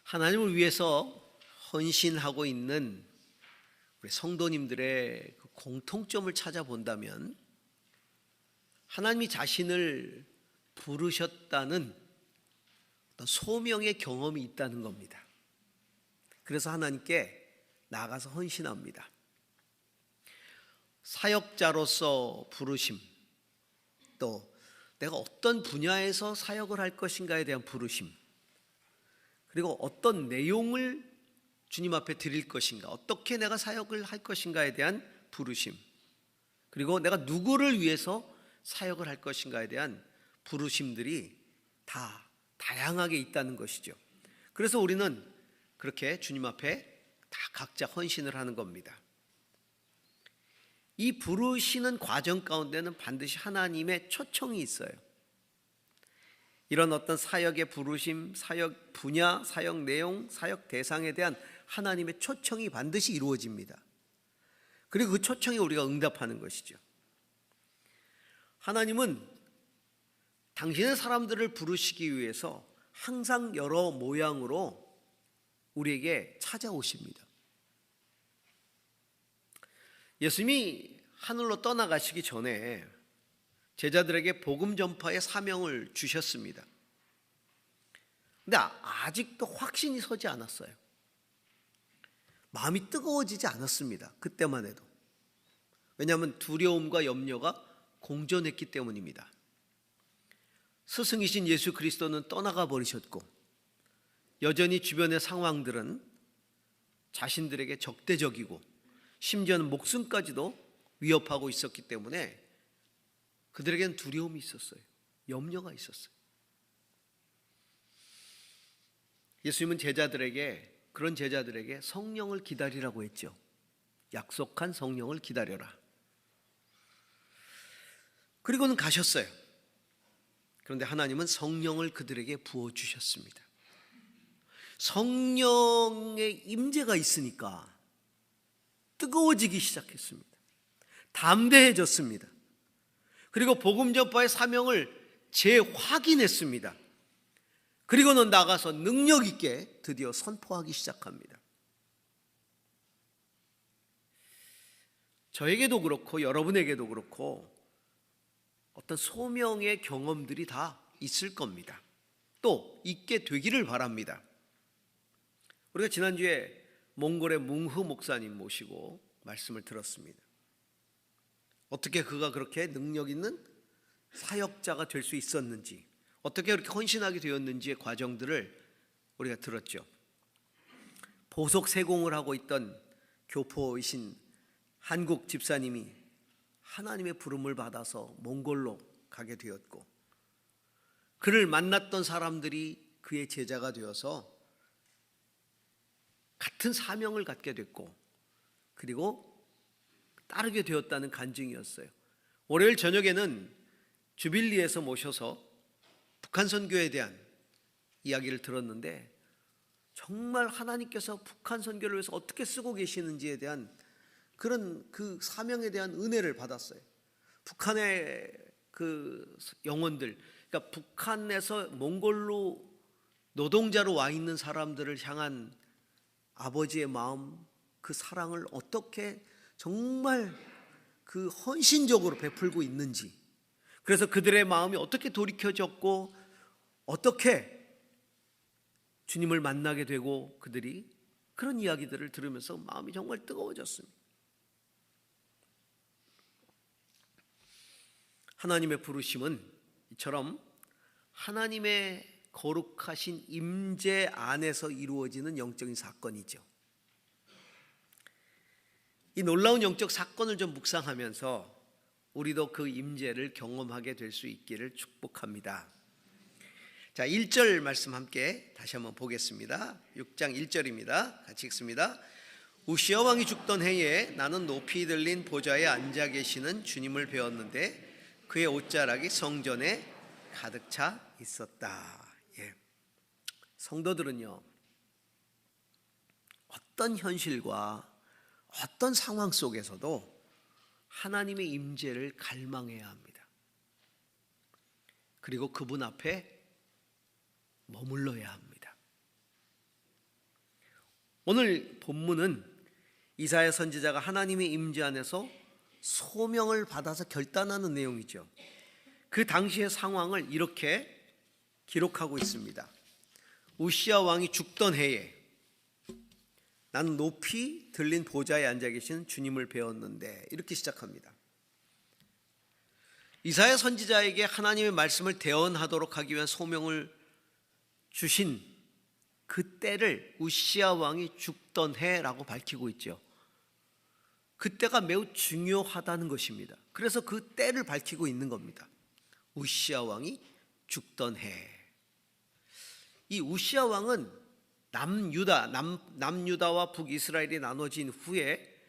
하나님을 위해서 헌신하고 있는 우리 성도님들의 그 공통점을 찾아본다면 하나님이 자신을 부르셨다는 어떤 소명의 경험이 있다는 겁니다. 그래서 하나님께 나가서 헌신합니다. 사역자로서 부르심, 또 내가 어떤 분야에서 사역을 할 것인가에 대한 부르심, 그리고 어떤 내용을 주님 앞에 드릴 것인가, 어떻게 내가 사역을 할 것인가에 대한 부르심, 그리고 내가 누구를 위해서 사역을 할 것인가에 대한 부르심들이 다 다양하게 있다는 것이죠. 그래서 우리는 그렇게 주님 앞에 다 각자 헌신을 하는 겁니다. 이 부르시는 과정 가운데는 반드시 하나님의 초청이 있어요. 이런 어떤 사역의 부르심, 사역 분야, 사역 내용, 사역 대상에 대한 하나님의 초청이 반드시 이루어집니다. 그리고 그 초청에 우리가 응답하는 것이죠. 하나님은 당신의 사람들을 부르시기 위해서 항상 여러 모양으로 우리에게 찾아오십니다. 예수님이 하늘로 떠나가시기 전에 제자들에게 복음 전파의 사명을 주셨습니다. 근데 아직도 확신이 서지 않았어요. 마음이 뜨거워지지 않았습니다. 그때만 해도. 왜냐하면 두려움과 염려가 공존했기 때문입니다. 스승이신 예수 그리스도는 떠나가 버리셨고 여전히 주변의 상황들은 자신들에게 적대적이고 심지어는 목숨까지도 위협하고 있었기 때문에 그들에게는 두려움이 있었어요. 염려가 있었어요. 예수님은 그런 제자들에게 성령을 기다리라고 했죠. 약속한 성령을 기다려라. 그리고는 가셨어요. 그런데 하나님은 성령을 그들에게 부어주셨습니다. 성령의 임재가 있으니까 뜨거워지기 시작했습니다. 담대해졌습니다. 그리고 복음 전파의 사명을 재확인했습니다. 그리고는 나가서 능력 있게 드디어 선포하기 시작합니다. 저에게도 그렇고 여러분에게도 그렇고 어떤 소명의 경험들이 다 있을 겁니다. 또 있게 되기를 바랍니다. 우리가 지난주에 몽골의 뭉흐 목사님 모시고 말씀을 들었습니다. 어떻게 그가 그렇게 능력 있는 사역자가 될 수 있었는지, 어떻게 그렇게 헌신하게 되었는지의 과정들을 우리가 들었죠. 보석 세공을 하고 있던 교포이신 한국 집사님이 하나님의 부름을 받아서 몽골로 가게 되었고, 그를 만났던 사람들이 그의 제자가 되어서 같은 사명을 갖게 됐고, 그리고 따르게 되었다는 간증이었어요. 월요일 저녁에는 주빌리에서 모셔서 북한 선교에 대한 이야기를 들었는데 정말 하나님께서 북한 선교를 위해서 어떻게 쓰고 계시는지에 대한 그런 그 사명에 대한 은혜를 받았어요. 북한의 그 영혼들, 그러니까 북한에서 몽골로 노동자로 와 있는 사람들을 향한 아버지의 마음, 그 사랑을 어떻게 정말 그 헌신적으로 베풀고 있는지, 그래서 그들의 마음이 어떻게 돌이켜졌고 어떻게 주님을 만나게 되고 그들이 그런 이야기들을 들으면서 마음이 정말 뜨거워졌습니다. 하나님의 부르심은 이처럼 하나님의 거룩하신 임재 안에서 이루어지는 영적인 사건이죠. 이 놀라운 영적 사건을 좀 묵상하면서 우리도 그 임재를 경험하게 될 수 있기를 축복합니다. 자, 1절 말씀 함께 다시 한번 보겠습니다. 6장 1절입니다. 같이 읽습니다. 우시아 왕이 죽던 해에 나는 높이 들린 보좌에 앉아 계시는 주님을 배웠는데 그의 옷자락이 성전에 가득 차 있었다. 성도들은요, 어떤 현실과 어떤 상황 속에서도 하나님의 임재를 갈망해야 합니다. 그리고 그분 앞에 머물러야 합니다. 오늘 본문은 이사야 선지자가 하나님의 임재 안에서 소명을 받아서 결단하는 내용이죠. 그 당시의 상황을 이렇게 기록하고 있습니다. 우시야 왕이 죽던 해에 나는 높이 들린 보좌에 앉아 계신 주님을 배웠는데, 이렇게 시작합니다. 이사야 선지자에게 하나님의 말씀을 대언하도록 하기 위한 소명을 주신 그 때를 우시야 왕이 죽던 해라고 밝히고 있죠. 그때가 매우 중요하다는 것입니다. 그래서 그 때를 밝히고 있는 겁니다. 우시야 왕이 죽던 해. 이 우시야 왕은 남유다와 북이스라엘이 나눠진 후에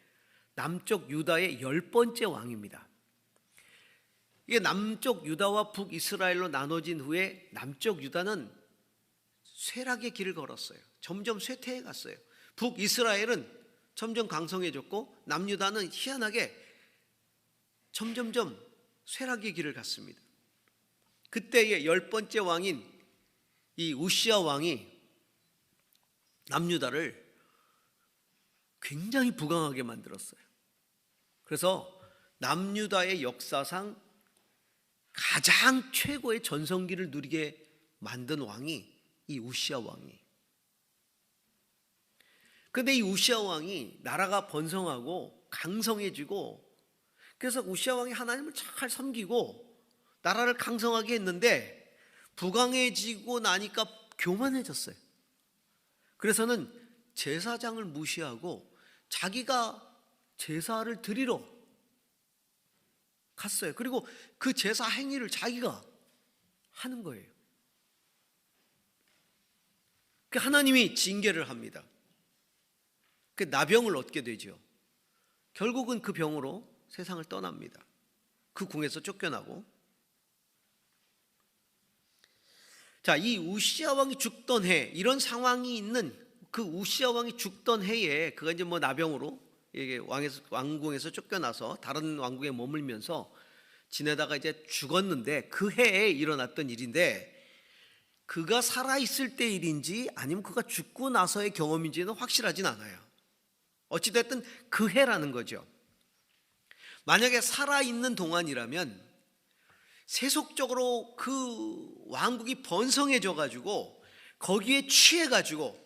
남쪽 유다의 10번째 왕입니다. 이게 남쪽 유다와 북이스라엘로 나눠진 후에 남쪽 유다는 쇠락의 길을 걸었어요. 점점 쇠퇴해 갔어요. 북이스라엘은 점점 강성해졌고 남유다는 희한하게 점점점 쇠락의 길을 갔습니다. 그때의 10번째 왕인 이 우시야 왕이 남유다를 굉장히 부강하게 만들었어요. 그래서 남유다의 역사상 가장 최고의 전성기를 누리게 만든 왕이 이 우시야 왕이. 그런데 이 우시야 왕이 나라가 번성하고 강성해지고, 그래서 우시야 왕이 하나님을 잘 섬기고 나라를 강성하게 했는데 부강해지고 나니까 교만해졌어요. 그래서는 제사장을 무시하고 자기가 제사를 드리러 갔어요. 그리고 그 제사 행위를 자기가 하는 거예요. 하나님이 징계를 합니다. 그 나병을 얻게 되죠. 결국은 그 병으로 세상을 떠납니다. 그 궁에서 쫓겨나고. 자, 이 우시야 왕이 죽던 해, 이런 상황이 있는 그 우시야 왕이 죽던 해에 그가 이제 나병으로 왕궁에서 쫓겨나서 다른 왕궁에 머물면서 지내다가 이제 죽었는데, 그 해에 일어났던 일인데, 그가 살아있을 때 일인지 아니면 그가 죽고 나서의 경험인지는 확실하진 않아요. 어찌됐든 그 해라는 거죠. 만약에 살아있는 동안이라면 세속적으로 그 왕국이 번성해져 가지고 거기에 취해 가지고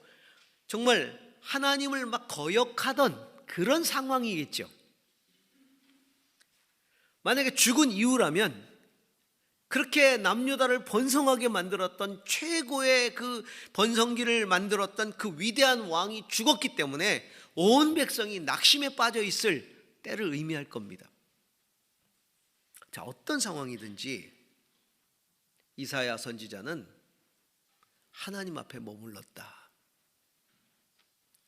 정말 하나님을 막 거역하던 그런 상황이겠죠. 만약에 죽은 이후라면 그렇게 남유다를 번성하게 만들었던 최고의 그 번성기를 만들었던 그 위대한 왕이 죽었기 때문에 온 백성이 낙심에 빠져 있을 때를 의미할 겁니다. 자, 어떤 상황이든지 이사야 선지자는 하나님 앞에 머물렀다.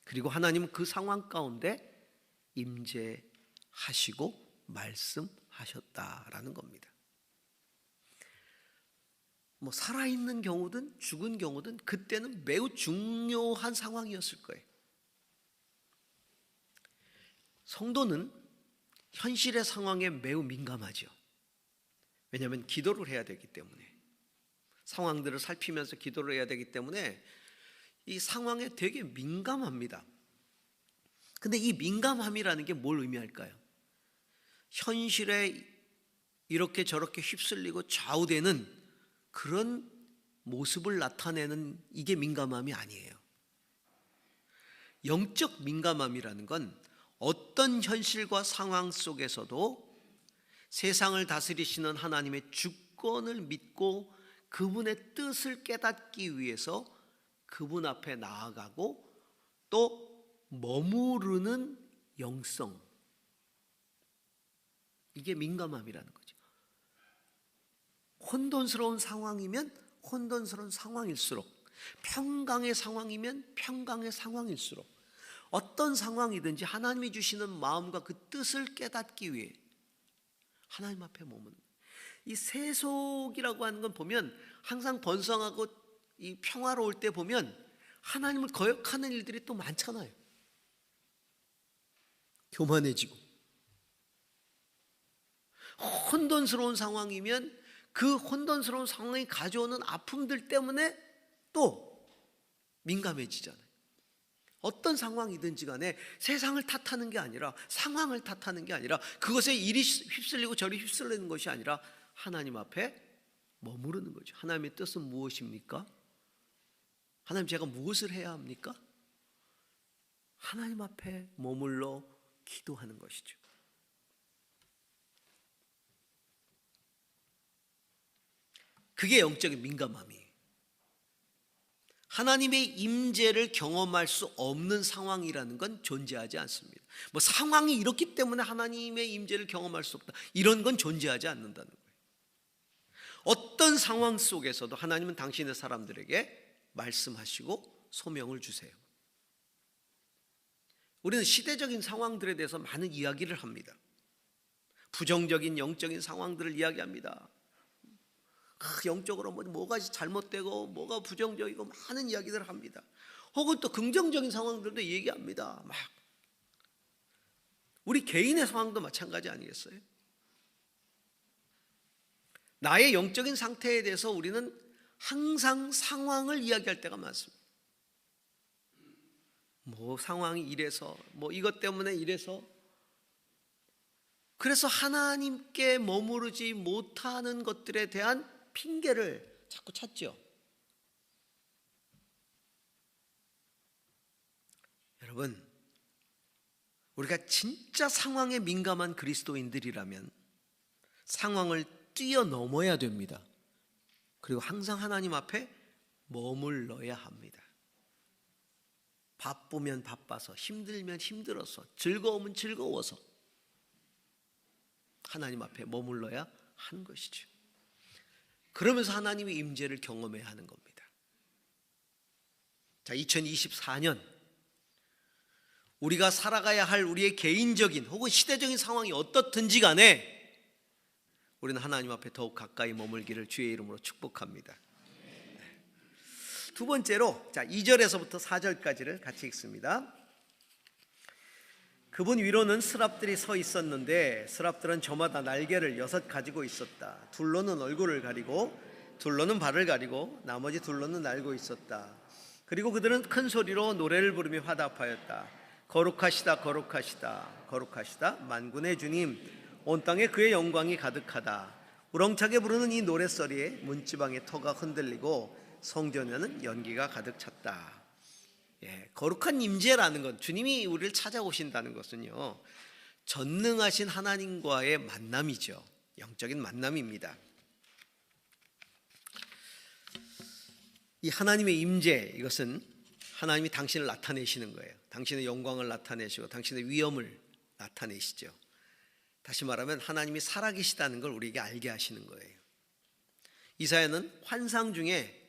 그리고 하나님은 그 상황 가운데 임재하시고 말씀하셨다라는 겁니다. 살아있는 경우든 죽은 경우든 그때는 매우 중요한 상황이었을 거예요. 성도는 현실의 상황에 매우 민감하죠. 왜냐하면 기도를 해야 되기 때문에, 상황들을 살피면서 기도를 해야 되기 때문에 이 상황에 되게 민감합니다. 근데 이 민감함이라는 게 뭘 의미할까요? 현실에 이렇게 저렇게 휩쓸리고 좌우되는 그런 모습을 나타내는 이게 민감함이 아니에요. 영적 민감함이라는 건 어떤 현실과 상황 속에서도 세상을 다스리시는 하나님의 주권을 믿고 그분의 뜻을 깨닫기 위해서 그분 앞에 나아가고 또 머무르는 영성, 이게 민감함이라는 거죠. 혼돈스러운 상황이면 혼돈스러운 상황일수록, 평강의 상황이면 평강의 상황일수록, 어떤 상황이든지 하나님이 주시는 마음과 그 뜻을 깨닫기 위해 하나님 앞에 머무는, 이 세속이라고 하는 건 보면 항상 번성하고 이 평화로울 때 보면 하나님을 거역하는 일들이 또 많잖아요. 교만해지고. 혼돈스러운 상황이면 그 혼돈스러운 상황이 가져오는 아픔들 때문에 또 민감해지잖아요. 어떤 상황이든지 간에 세상을 탓하는 게 아니라, 상황을 탓하는 게 아니라, 그것에 이리 휩쓸리고 저리 휩쓸리는 것이 아니라 하나님 앞에 머무르는 거죠. 하나님의 뜻은 무엇입니까? 하나님, 제가 무엇을 해야 합니까? 하나님 앞에 머물러 기도하는 것이죠. 그게 영적인 민감함이에요. 하나님의 임재를 경험할 수 없는 상황이라는 건 존재하지 않습니다. 뭐 상황이 이렇기 때문에 하나님의 임재를 경험할 수 없다, 이런 건 존재하지 않는다는 거예요. 어떤 상황 속에서도 하나님은 당신의 사람들에게 말씀하시고 소명을 주세요. 우리는 시대적인 상황들에 대해서 많은 이야기를 합니다. 부정적인 영적인 상황들을 이야기합니다. 영적으로 뭐가 잘못되고 뭐가 부정적이고 많은 이야기들을 합니다. 혹은 또 긍정적인 상황들도 얘기합니다. 막 우리 개인의 상황도 마찬가지 아니겠어요? 나의 영적인 상태에 대해서 우리는 항상 상황을 이야기할 때가 많습니다. 뭐 상황이 이래서, 뭐 이것 때문에 이래서, 그래서 하나님께 머무르지 못하는 것들에 대한 핑계를 자꾸 찾죠. 여러분, 우리가 진짜 상황에 민감한 그리스도인들이라면 상황을 뛰어넘어야 됩니다. 그리고 항상 하나님 앞에 머물러야 합니다. 바쁘면 바빠서, 힘들면 힘들어서, 즐거우면 즐거워서 하나님 앞에 머물러야 하는 것이죠. 그러면서 하나님의 임재를 경험해야 하는 겁니다. 자, 2024년 우리가 살아가야 할 우리의 개인적인 혹은 시대적인 상황이 어떻든지 간에 우리는 하나님 앞에 더욱 가까이 머물기를 주의 이름으로 축복합니다. 두 번째로, 자, 2절에서부터 4절까지를 같이 읽습니다. 그분 위로는 스랍들이 서 있었는데 스랍들은 저마다 날개를 6 가지고 있었다. 둘로는 얼굴을 가리고 둘로는 발을 가리고 나머지 둘로는 날고 있었다. 그리고 그들은 큰 소리로 노래를 부르며 화답하였다. 거룩하시다, 거룩하시다, 거룩하시다, 만군의 주님, 온 땅에 그의 영광이 가득하다. 우렁차게 부르는 이 노랫소리에 문지방의 터가 흔들리고 성전에는 연기가 가득 찼다. 거룩한 임재라는 것, 주님이 우리를 찾아오신다는 것은요, 전능하신 하나님과의 만남이죠. 영적인 만남입니다. 이 하나님의 임재, 이것은 하나님이 당신을 나타내시는 거예요. 당신의 영광을 나타내시고 당신의 위엄을 나타내시죠. 다시 말하면 하나님이 살아계시다는 걸 우리에게 알게 하시는 거예요. 이사야는 환상 중에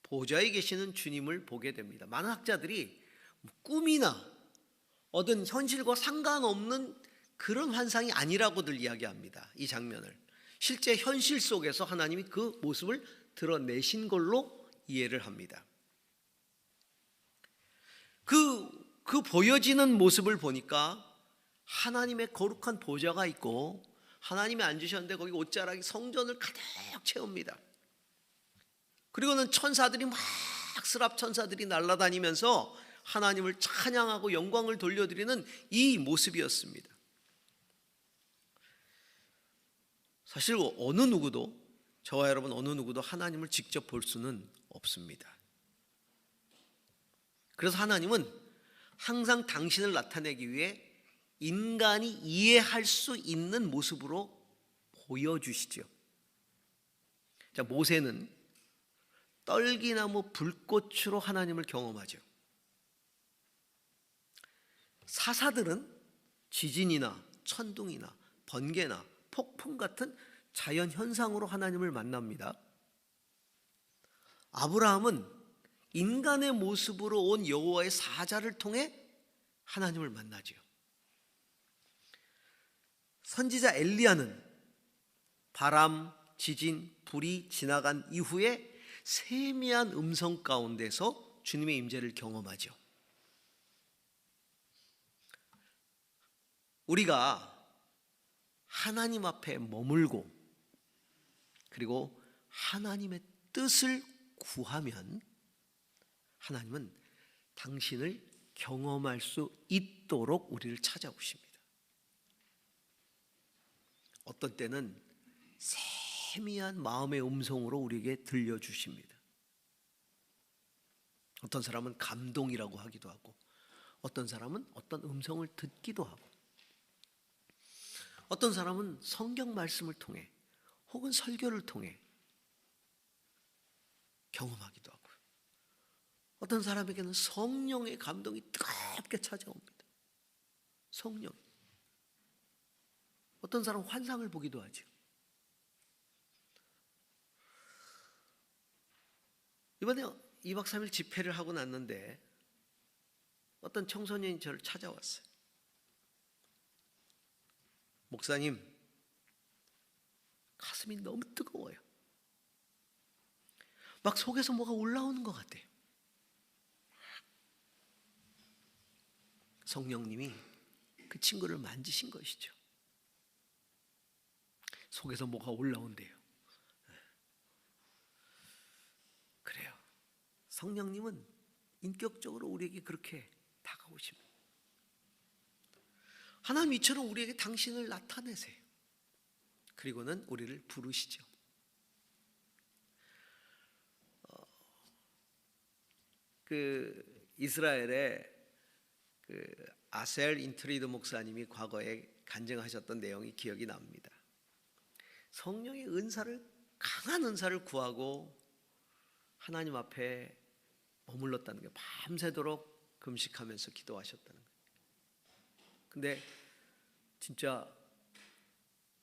보좌에 계시는 주님을 보게 됩니다. 많은 학자들이 꿈이나 어떤 현실과 상관없는 그런 환상이 아니라고들 이야기합니다. 이 장면을 실제 현실 속에서 하나님이 그 모습을 드러내신 걸로 이해를 합니다. 그 보여지는 모습을 보니까 하나님의 거룩한 보좌가 있고 하나님이 앉으셨는데 거기 옷자락이 성전을 가득 채웁니다. 그리고는 천사들이 막 스랍 천사들이 날아다니면서 하나님을 찬양하고 영광을 돌려드리는 이 모습이었습니다. 사실 어느 누구도, 저와 여러분 어느 누구도 하나님을 직접 볼 수는 없습니다. 그래서 하나님은 항상 당신을 나타내기 위해 인간이 이해할 수 있는 모습으로 보여주시죠. 자, 모세는 떨기나무 불꽃으로 하나님을 경험하죠. 사사들은 지진이나 천둥이나 번개나 폭풍 같은 자연 현상으로 하나님을 만납니다. 아브라함은 인간의 모습으로 온 여호와의 사자를 통해 하나님을 만나죠. 선지자 엘리야는 바람, 지진, 불이 지나간 이후에 세미한 음성 가운데서 주님의 임재를 경험하죠. 우리가 하나님 앞에 머물고 그리고 하나님의 뜻을 구하면 하나님은 당신을 경험할 수 있도록 우리를 찾아오십니다. 어떤 때는 세미한 마음의 음성으로 우리에게 들려주십니다. 어떤 사람은 감동이라고 하기도 하고, 어떤 사람은 어떤 음성을 듣기도 하고, 어떤 사람은 성경 말씀을 통해 혹은 설교를 통해 경험하기도 하고, 어떤 사람에게는 성령의 감동이 뜨겁게 찾아옵니다. 성령. 어떤 사람은 환상을 보기도 하죠. 이번에 2박 3일 집회를 하고 났는데 어떤 청소년이 저를 찾아왔어요. 목사님, 가슴이 너무 뜨거워요. 막 속에서 뭐가 올라오는 것 같아요. 성령님이 그 친구를 만지신 것이죠. 속에서 뭐가 올라온대요. 그래요. 성령님은 인격적으로 우리에게 그렇게 다가오십니다. 하나님 이처럼 우리에게 당신을 나타내세요. 그리고는 우리를 부르시죠. 그 이스라엘의 그 아셀 인트리드 목사님이 과거에 간증하셨던 내용이 기억이 납니다. 성령의 은사를, 강한 은사를 구하고 하나님 앞에 머물렀다는 게, 밤새도록 금식하면서 기도하셨다는 거예요. 근데 진짜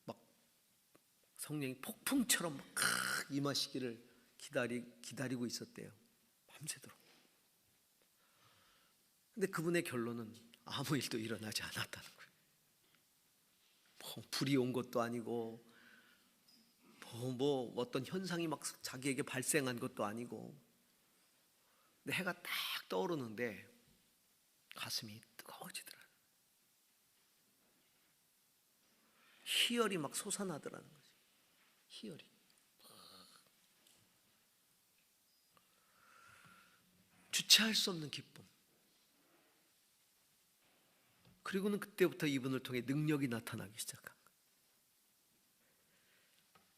막 성령이 폭풍처럼 막 임하시기를 기다리고 있었대요. 밤새도록. 근데 그분의 결론은 아무 일도 일어나지 않았다는 거예요. 뭐 불이 온 것도 아니고 뭐 어떤 현상이 막 자기에게 발생한 것도 아니고, 근데 해가 딱 떠오르는데 가슴이 뜨거워지더라고요. 희열이 막 솟아나더라는 거지. 희열이. 주체할 수 없는 기쁨. 그리고는 그때부터 이분을 통해 능력이 나타나기 시작한 거예요.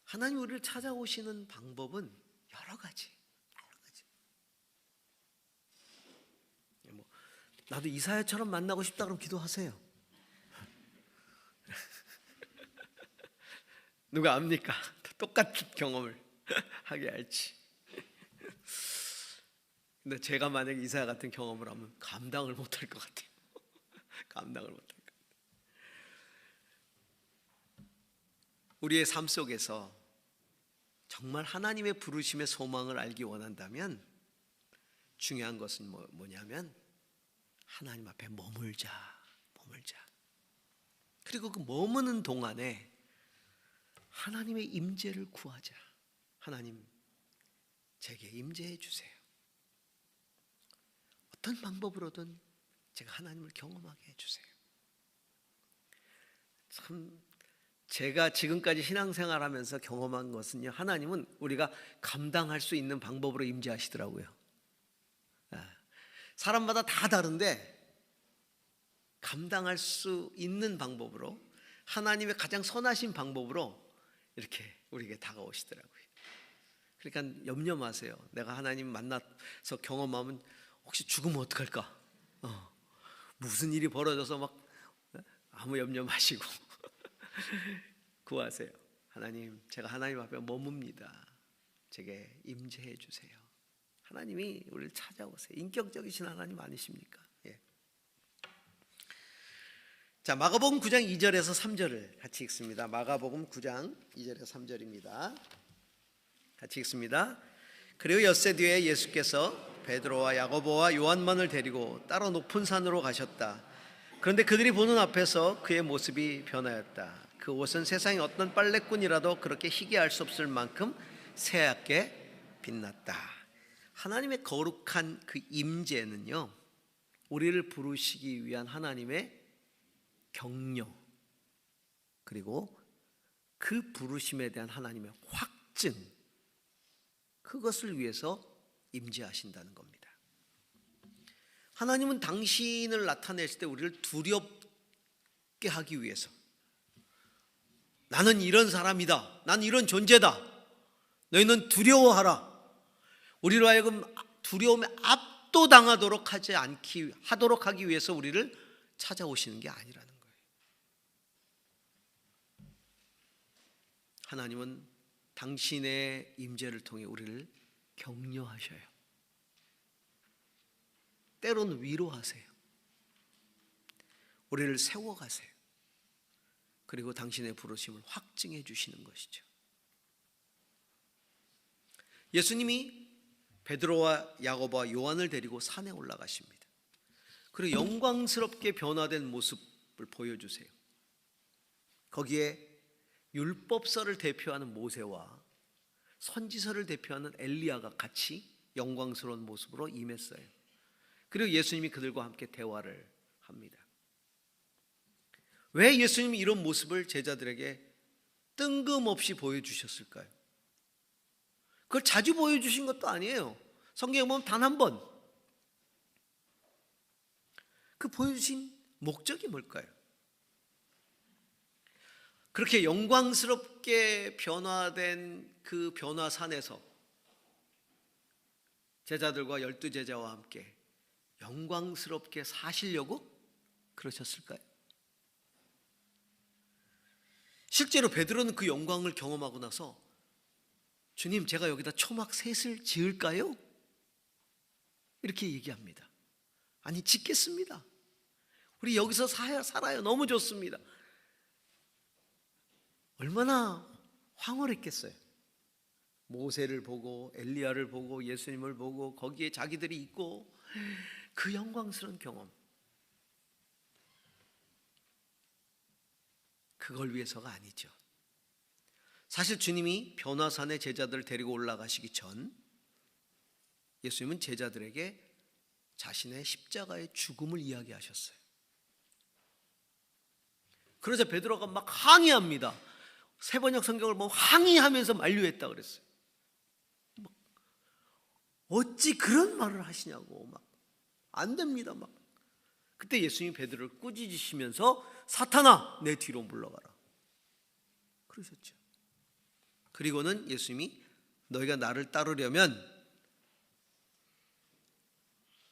하나님 우리를 찾아오시는 방법은 여러 가지. 뭐 나도 이사야처럼 만나고 싶다 그러면 기도하세요. 누가 압니까? 똑같은 경험을 하게 할지. 근데 제가 만약에 이사야 같은 경험을 하면 감당을 못할 것 같아요. 감당을 못할 것 같아요. 우리의 삶 속에서 정말 하나님의 부르심의 소망을 알기 원한다면 중요한 것은 뭐냐면 하나님 앞에 머물자. 그리고 그 머무는 동안에 하나님의 임재를 구하자. 하나님, 제게 임재해 주세요. 어떤 방법으로든 제가 하나님을 경험하게 해주세요. 참 제가 지금까지 신앙생활하면서 경험한 것은요, 하나님은 우리가 감당할 수 있는 방법으로 임재하시더라고요. 사람마다 다 다른데 감당할 수 있는 방법으로, 하나님의 가장 선하신 방법으로 이렇게 우리에게 다가오시더라고요. 그러니까 염려 마세요. 내가 하나님 만나서 경험하면 혹시 죽으면 어떡할까? 무슨 일이 벌어져서 막, 아무 염려 마시고 구하세요. 하나님, 제가 하나님 앞에 머뭅니다. 제게 임재해 주세요. 하나님이 우리를 찾아오세요. 인격적이신 하나님 아니십니까? 예. 자, 마가복음 9장 2절에서 3절을 같이 읽습니다. 마가복음 9장 2절에서 3절입니다. 같이 읽습니다. 그리고 엿새 뒤에 예수께서 베드로와 야고보와 요한만을 데리고 따로 높은 산으로 가셨다. 그런데 그들이 보는 앞에서 그의 모습이 변하였다. 그 옷은 세상에 어떤 빨래꾼이라도 그렇게 희게할 수 없을 만큼 새하얗게 빛났다. 하나님의 거룩한 그 임재는요, 우리를 부르시기 위한 하나님의 격려, 그리고 그 부르심에 대한 하나님의 확증, 그것을 위해서 임재하신다는 겁니다. 하나님은 당신을 나타내실 때 우리를 두렵게 하기 위해서, 나는 이런 사람이다, 나는 이런 존재다, 너희는 두려워하라, 우리로 하여금 두려움에 압도당하도록 하도록 하기 위해서 우리를 찾아오시는 게 아니라는 거예요. 하나님은 당신의 임재를 통해 우리를 격려하셔요. 때로는 위로하세요. 우리를 세워가세요. 그리고 당신의 부르심을 확증해 주시는 것이죠. 예수님이 베드로와 야고보와 요한을 데리고 산에 올라가십니다. 그리고 영광스럽게 변화된 모습을 보여주세요. 거기에 율법서를 대표하는 모세와 선지서를 대표하는 엘리야가 같이 영광스러운 모습으로 임했어요. 그리고 예수님이 그들과 함께 대화를 합니다. 왜 예수님이 이런 모습을 제자들에게 뜬금없이 보여주셨을까요? 그걸 자주 보여주신 것도 아니에요. 성경에 보면 단 한 번. 그 보여주신 목적이 뭘까요? 그렇게 영광스럽게 변화된 그 변화산에서 제자들과 12제자와 함께 영광스럽게 사시려고 그러셨을까요? 실제로 베드로는 그 영광을 경험하고 나서 주님, 제가 여기다 초막 셋을 지을까요? 이렇게 얘기합니다. 아니, 짓겠습니다. 우리 여기서 살아요. 너무 좋습니다. 얼마나 황홀했겠어요. 모세를 보고 엘리야를 보고 예수님을 보고 거기에 자기들이 있고 그 영광스러운 경험, 그걸 위해서가 아니죠. 사실 주님이 변화산에 제자들을 데리고 올라가시기 전 예수님은 제자들에게 자신의 십자가의 죽음을 이야기하셨어요. 그러자 베드로가 막 항의합니다. 세번역 성경을 보면 항의하면서 만류했다 그랬어요. 어찌 그런 말을 하시냐고, 막 안 됩니다. 막 그때 예수님이 베드로를 꾸짖으시면서 사탄아, 내 뒤로 물러가라 그러셨죠. 그리고는 예수님이 너희가 나를 따르려면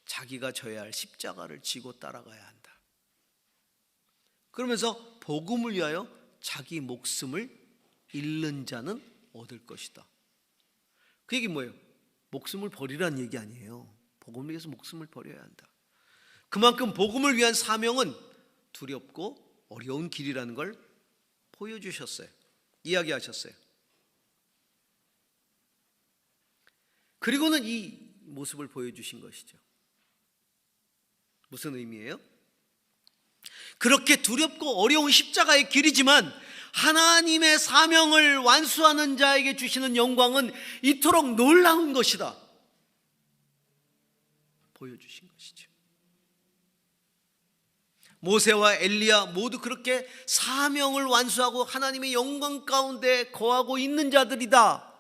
자기가 져야 할 십자가를 지고 따라가야 한다. 그러면서 복음을 위하여 자기 목숨을 잃는 자는 얻을 것이다. 그 얘기 뭐예요? 목숨을 버리라는 얘기 아니에요. 복음을 위해서 목숨을 버려야 한다. 그만큼 복음을 위한 사명은 두렵고 어려운 길이라는 걸 보여주셨어요. 이야기하셨어요. 그리고는 이 모습을 보여주신 것이죠. 무슨 의미예요? 그렇게 두렵고 어려운 십자가의 길이지만 하나님의 사명을 완수하는 자에게 주시는 영광은 이토록 놀라운 것이다 보여주신 것이죠. 모세와 엘리야 모두 그렇게 사명을 완수하고 하나님의 영광 가운데 거하고 있는 자들이다.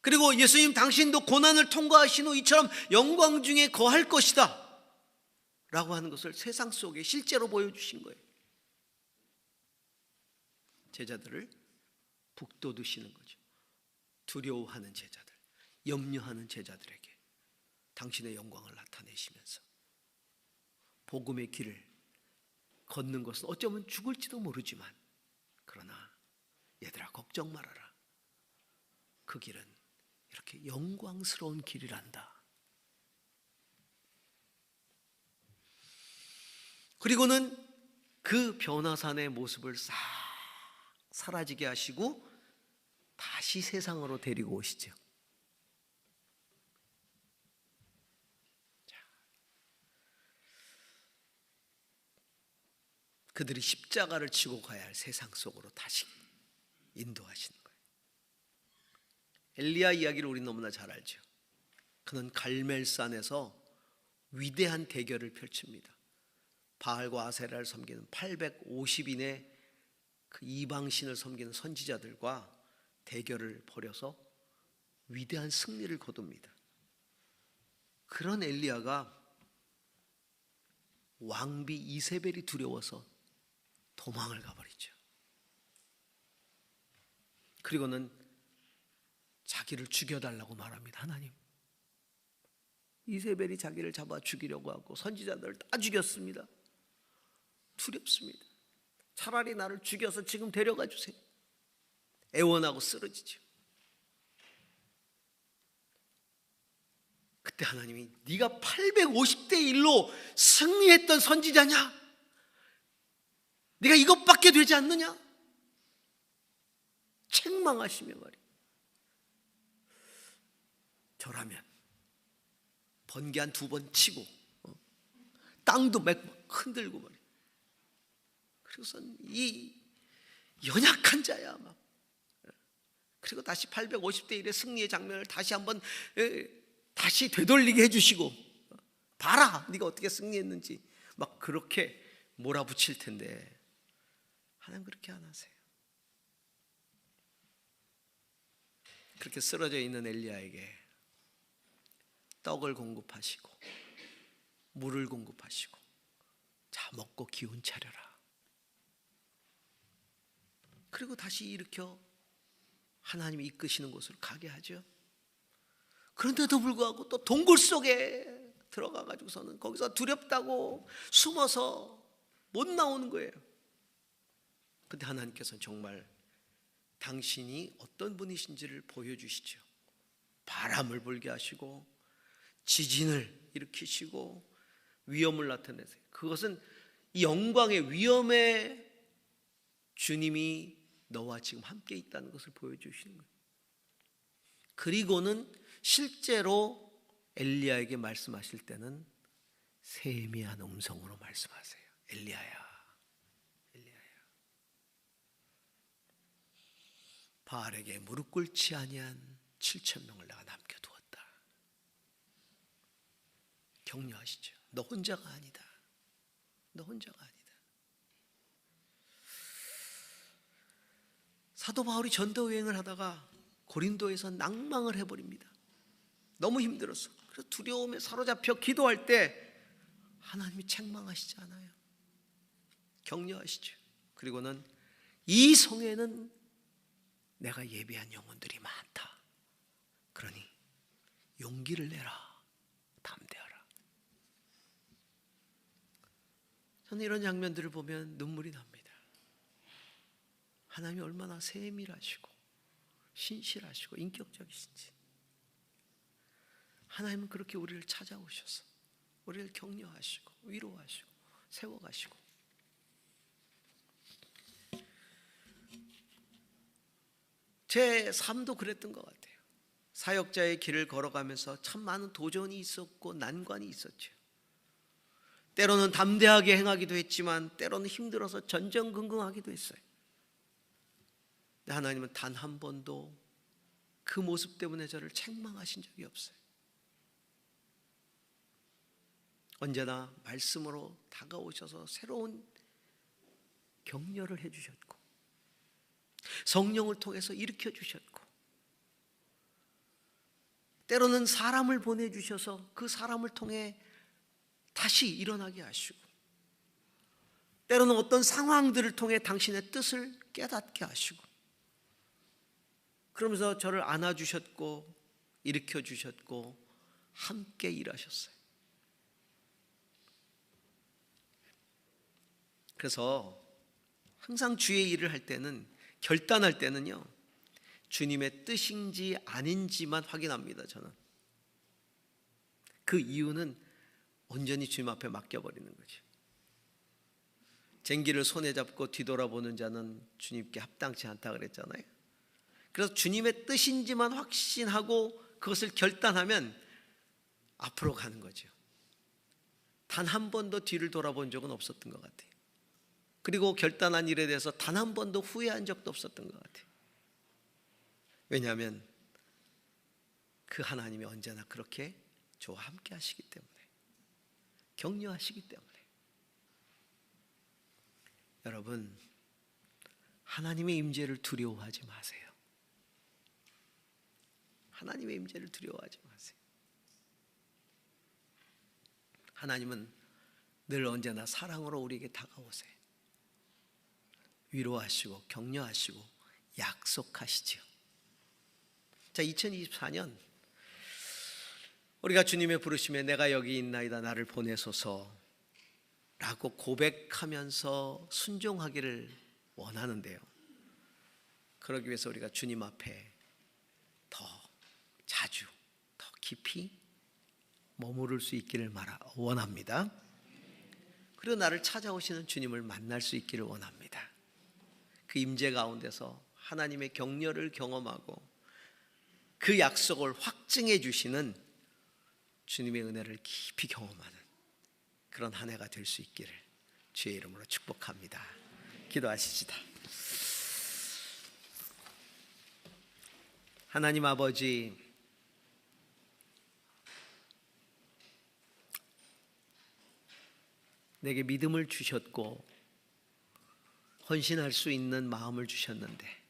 그리고 예수님 당신도 고난을 통과하신 후 이처럼 영광 중에 거할 것이다 라고 하는 것을 세상 속에 실제로 보여주신 거예요. 제자들을 북돋우시는 거죠. 두려워하는 제자들, 염려하는 제자들에게 당신의 영광을 나타내시면서 복음의 길을 걷는 것은 어쩌면 죽을지도 모르지만 그러나 얘들아 걱정 말아라. 그 길은 이렇게 영광스러운 길이란다. 그리고는 그 변화산의 모습을 싹 사라지게 하시고 다시 세상으로 데리고 오시죠. 그들이 십자가를 지고 가야 할 세상 속으로 다시 인도하시는 거예요. 엘리야 이야기를 우리 너무나 잘 알죠. 그는 갈멜산에서 위대한 대결을 펼칩니다. 바알과 아세라를 섬기는 850인의 그 이방신을 섬기는 선지자들과 대결을 벌여서 위대한 승리를 거둡니다. 그런 엘리야가 왕비 이세벨이 두려워서 도망을 가버리죠. 그리고는 자기를 죽여달라고 말합니다. 하나님, 이세벨이 자기를 잡아 죽이려고 하고 선지자들을 다 죽였습니다. 두렵습니다. 차라리 나를 죽여서 지금 데려가 주세요. 애원하고 쓰러지죠. 그때 하나님이 네가 850대 1로 승리했던 선지자냐? 네가 이것밖에 되지 않느냐? 책망하시며 말이야. 저라면 번개 한 2번 치고 땅도 막 흔들고 말이야. 그리고선 이 연약한 자야 막. 그리고 다시 850대 1의 승리의 장면을 다시 한번 다시 되돌리게 해주시고, 봐라 네가 어떻게 승리했는지 막 그렇게 몰아붙일 텐데 하나님 그렇게 안 하세요. 그렇게 쓰러져 있는 엘리야에게 떡을 공급하시고 물을 공급하시고, 자 먹고 기운 차려라. 그리고 다시 일으켜 하나님이 이끄시는 곳으로 가게 하죠. 그런데도 불구하고 또 동굴 속에 들어가 가지고서는 거기서 두렵다고 숨어서 못 나오는 거예요. 근데 하나님께서는 정말 당신이 어떤 분이신지를 보여주시죠. 바람을 불게 하시고 지진을 일으키시고 위험을 나타내세요. 그것은 이 영광의 위험에 주님이 너와 지금 함께 있다는 것을 보여주시는 거예요. 그리고는 실제로 엘리야에게 말씀하실 때는 세미한 음성으로 말씀하세요. 엘리야야, 엘리야야, 바알에게 무릎 꿇지 아니한 7,000명을 내가 남겨두었다. 격려하시죠. 너 혼자가 아니다. 너 혼자가 아니다. 사도 바울이 전도 여행을 하다가 고린도에서 낭망을 해버립니다. 너무 힘들었어. 그래서 두려움에 사로잡혀 기도할 때 하나님이 책망하시지 않아요. 격려하시죠. 그리고는 이 성에는 내가 예비한 영혼들이 많다. 그러니 용기를 내라. 담대하라. 저는 이런 장면들을 보면 눈물이 납니다. 하나님이 얼마나 세밀하시고 신실하시고 인격적이신지. 하나님은 그렇게 우리를 찾아오셔서 우리를 격려하시고 위로하시고 세워가시고. 제 삶도 그랬던 것 같아요. 사역자의 길을 걸어가면서 참 많은 도전이 있었고 난관이 있었죠. 때로는 담대하게 행하기도 했지만 때로는 힘들어서 전전긍긍하기도 했어요. 하나님은 단 한 번도 그 모습 때문에 저를 책망하신 적이 없어요. 언제나 말씀으로 다가오셔서 새로운 격려를 해주셨고 성령을 통해서 일으켜 주셨고, 때로는 사람을 보내주셔서 그 사람을 통해 다시 일어나게 하시고, 때로는 어떤 상황들을 통해 당신의 뜻을 깨닫게 하시고, 그러면서 저를 안아주셨고 일으켜 주셨고 함께 일하셨어요. 그래서 항상 주의 일을 할 때는, 결단할 때는요, 주님의 뜻인지 아닌지만 확인합니다. 저는 그 이유는 온전히 주님 앞에 맡겨버리는 거죠. 쟁기를 손에 잡고 뒤돌아보는 자는 주님께 합당치 않다 그랬잖아요. 그래서 주님의 뜻인지만 확신하고 그것을 결단하면 앞으로 가는 거죠. 단 한 번도 뒤를 돌아본 적은 없었던 것 같아요. 그리고 결단한 일에 대해서 단 한 번도 후회한 적도 없었던 것 같아요. 왜냐하면 그 하나님이 언제나 그렇게 저와 함께 하시기 때문에, 격려하시기 때문에. 여러분, 하나님의 임재를 두려워하지 마세요. 하나님의 임재를 두려워하지 마세요. 하나님은 늘 언제나 사랑으로 우리에게 다가오세요. 위로하시고 격려하시고 약속하시지요. 자, 2024년 우리가 주님의 부르심에 내가 여기 있나이다 나를 보내소서 라고 고백하면서 순종하기를 원하는데요. 그러기 위해서 우리가 주님 앞에 더 자주 더 깊이 머무를 수 있기를 원합니다. 그리고 나를 찾아오시는 주님을 만날 수 있기를 원합니다. 그 임재 가운데서 하나님의 격려를 경험하고 그 약속을 확증해 주시는 주님의 은혜를 깊이 경험하는 그런 한 해가 될 수 있기를 주의 이름으로 축복합니다. 기도하시지다. 하나님 아버지, 내게 믿음을 주셨고 헌신할 수 있는 마음을 주셨는데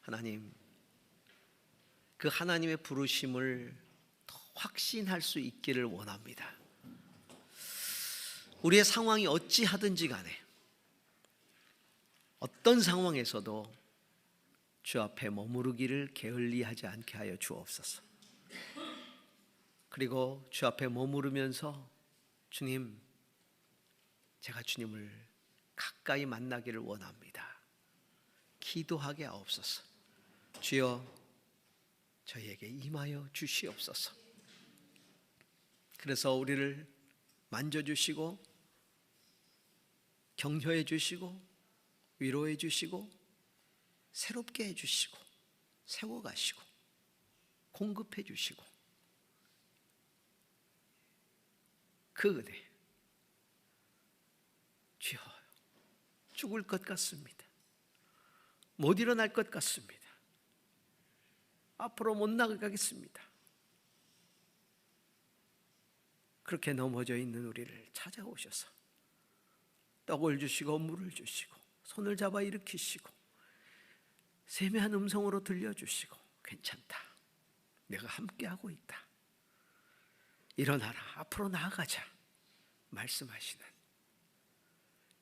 하나님, 그 하나님의 부르심을 더 확신할 수 있기를 원합니다. 우리의 상황이 어찌하든지 간에 어떤 상황에서도 주 앞에 머무르기를 게을리하지 않게 하여 주옵소서. 그리고 주 앞에 머무르면서 주님, 제가 주님을 가까이 만나기를 원합니다. 기도하게 하옵소서. 주여, 저희에게 임하여 주시옵소서. 그래서 우리를 만져주시고 격려해 주시고 위로해 주시고 새롭게 해주시고 세워가시고 공급해 주시고 그 은혜, 주여, 죽을 것 같습니다. 못 일어날 것 같습니다. 앞으로 못 나가겠습니다. 그렇게 넘어져 있는 우리를 찾아오셔서 떡을 주시고 물을 주시고 손을 잡아 일으키시고 세미한 음성으로 들려주시고 괜찮다, 내가 함께하고 있다, 일어나라, 앞으로 나아가자 말씀하시는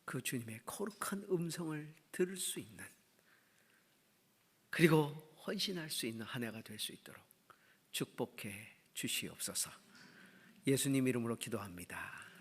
그 주님의 거룩한 음성을 들을 수 있는, 그리고 헌신할 수 있는 한 해가 될 수 있도록 축복해 주시옵소서. 예수님 이름으로 기도합니다.